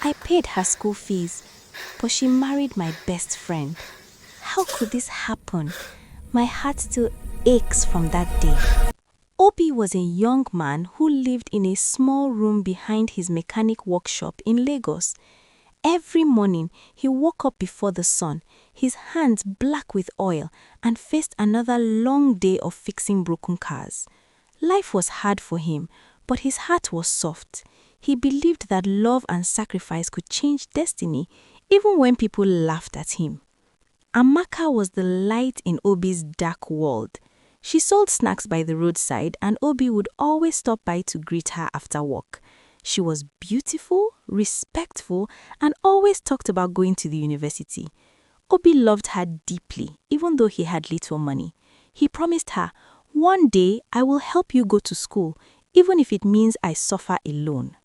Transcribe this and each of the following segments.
I paid her school fees, but she married my best friend. How could this happen? My heart still aches from that day. Obi was a young man who lived in a small room behind his mechanic workshop in Lagos. Every morning, he woke up before the sun, his hands black with oil, and faced another long day of fixing broken cars. Life was hard for him, but his heart was soft. He believed that love and sacrifice could change destiny, even when people laughed at him. Amaka was the light in Obi's dark world. She sold snacks by the roadside, and Obi would always stop by to greet her after work. She was beautiful, respectful, and always talked about going to the university. Obi loved her deeply, even though he had little money. He promised her, "One day I will help you go to school, even if it means I suffer alone."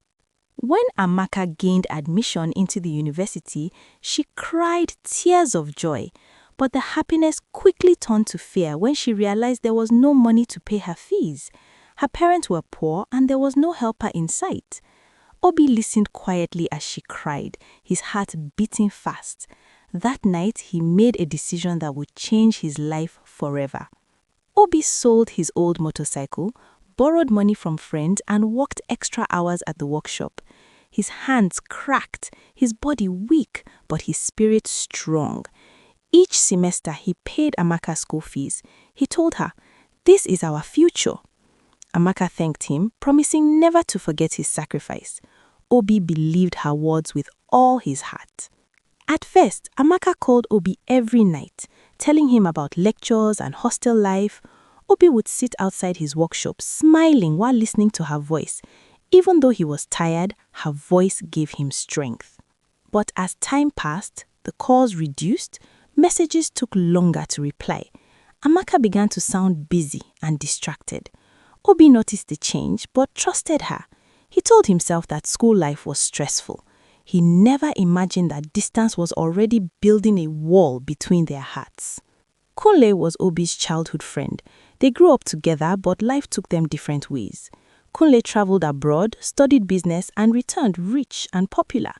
When Amaka gained admission into the university, she cried tears of joy. But the happiness quickly turned to fear when she realized there was no money to pay her fees. Her parents were poor and there was no helper in sight. Obi listened quietly as she cried, his heart beating fast. That night, he made a decision that would change his life forever. Obi sold his old motorcycle, borrowed money from friends, and worked extra hours at the workshop. His hands cracked, his body weak, but his spirit strong. Each semester, he paid Amaka school fees. He told her, "This is our future." Amaka thanked him, promising never to forget his sacrifice. Obi believed her words with all his heart. At first, Amaka called Obi every night, telling him about lectures and hostel life. Obi would sit outside his workshop, smiling while listening to her voice. Even though he was tired, her voice gave him strength. But as time passed, the calls reduced, messages took longer to reply. Amaka began to sound busy and distracted. Obi noticed the change but trusted her. He told himself that school life was stressful. He never imagined that distance was already building a wall between their hearts. Kunle was Obi's childhood friend. They grew up together, but life took them different ways. Kunle traveled abroad, studied business, and returned rich and popular.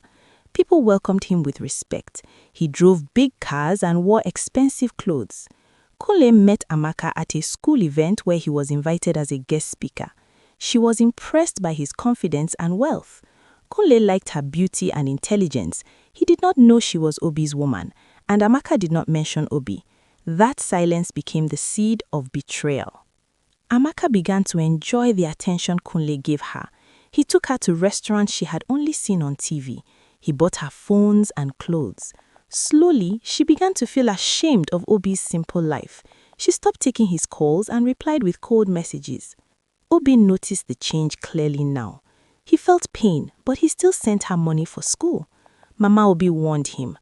People welcomed him with respect. He drove big cars and wore expensive clothes. Kunle met Amaka at a school event where he was invited as a guest speaker. She was impressed by his confidence and wealth. Kunle liked her beauty and intelligence. He did not know she was Obi's woman, and Amaka did not mention Obi. That silence became the seed of betrayal. Amaka began to enjoy the attention Kunle gave her. He took her to restaurants she had only seen on TV. He bought her phones and clothes. Slowly, she began to feel ashamed of Obi's simple life. She stopped taking his calls and replied with cold messages. Obi noticed the change clearly now. He felt pain, but he still sent her money for school. Mama Obi warned him,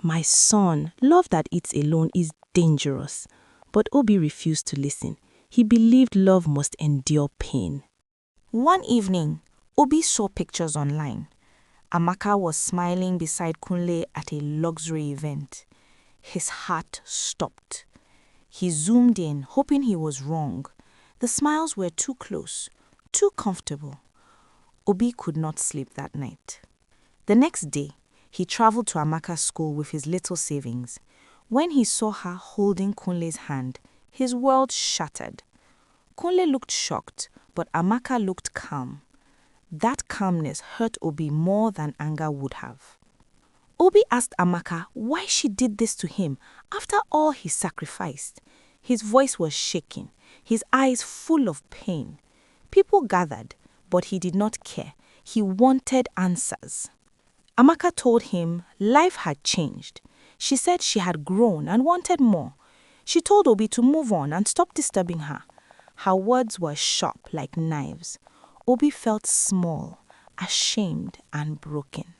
"My son, love that eats alone is dangerous." But Obi refused to listen. He believed love must endure pain. One evening, Obi saw pictures online. Amaka was smiling beside Kunle at a luxury event. His heart stopped. He zoomed in, hoping he was wrong. The smiles were too close, too comfortable. Obi could not sleep that night. The next day, he traveled to Amaka's school with his little savings. When he saw her holding Kunle's hand, his world shattered. Kunle looked shocked, but Amaka looked calm. That calmness hurt Obi more than anger would have. Obi asked Amaka why she did this to him after all he sacrificed. His voice was shaking, his eyes full of pain. People gathered, but he did not care. He wanted answers. Amaka told him life had changed. She said she had grown and wanted more. She told Obi to move on and stop disturbing her. Her words were sharp like knives. Obi felt small, ashamed, and broken.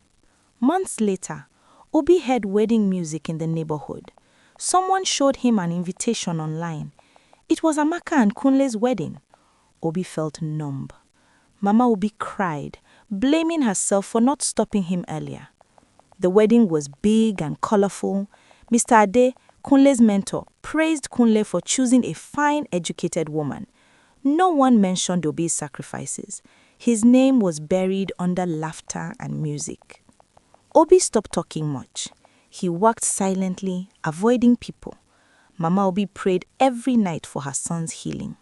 Months later, Obi heard wedding music in the neighborhood. Someone showed him an invitation online. It was Amaka and Kunle's wedding. Obi felt numb. Mama Obi cried, blaming herself for not stopping him earlier. The wedding was big and colorful. Mr. Ade, Kunle's mentor, praised Kunle for choosing a fine, educated woman. No one mentioned Obi's sacrifices. His name was buried under laughter and music. Obi stopped talking much. He worked silently, avoiding people. Mama Obi prayed every night for her son's healing.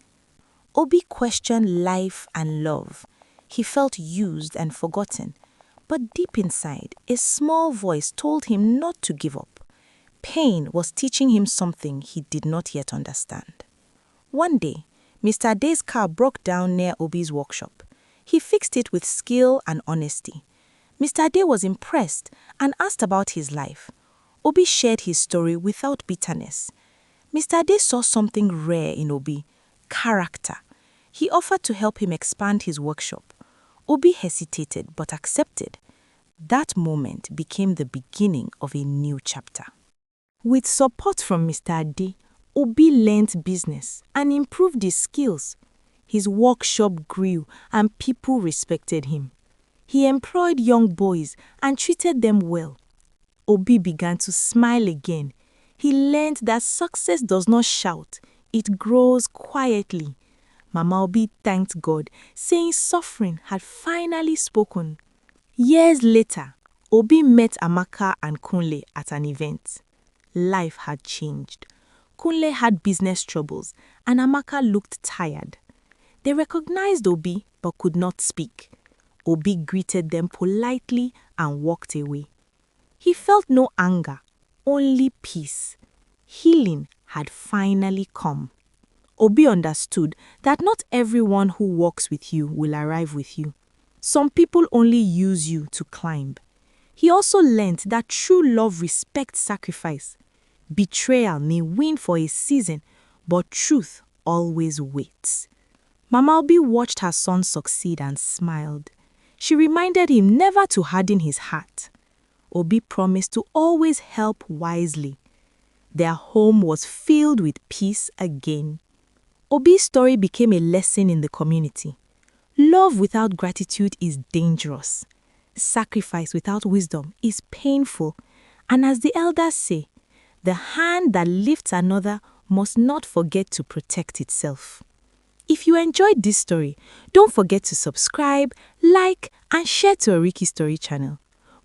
Obi questioned life and love. He felt used and forgotten. But deep inside, a small voice told him not to give up. Pain was teaching him something he did not yet understand. One day, Mr. Ade's car broke down near Obi's workshop. He fixed it with skill and honesty. Mr. Ade was impressed and asked about his life. Obi shared his story without bitterness. Mr. Ade saw something rare in Obi: character. He offered to help him expand his workshop. Obi hesitated but accepted. That moment became the beginning of a new chapter. With support from Mr. Ade, Obi learned business and improved his skills. His workshop grew and people respected him. He employed young boys and treated them well. Obi began to smile again. He learned that success does not shout, it grows quietly. Mama Obi thanked God, saying suffering had finally spoken. Years later, Obi met Amaka and Kunle at an event. Life had changed. Kunle had business troubles and Amaka looked tired. They recognized Obi but could not speak. Obi greeted them politely and walked away. He felt no anger, only peace. Healing had finally come. Obi understood that not everyone who walks with you will arrive with you. Some people only use you to climb. He also learned that true love respects sacrifice. Betrayal may win for a season, but truth always waits. Mama Obi watched her son succeed and smiled. She reminded him never to harden his heart. Obi promised to always help wisely. Their home was filled with peace again. Obi's story became a lesson in the community. Love without gratitude is dangerous. Sacrifice without wisdom is painful. And as the elders say, the hand that lifts another must not forget to protect itself. If you enjoyed this story, don't forget to subscribe, like, and share to Orikistory channel.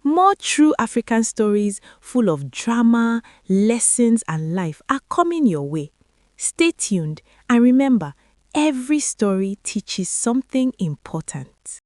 More true African stories full of drama, lessons, and life are coming your way. Stay tuned and remember, every story teaches something important.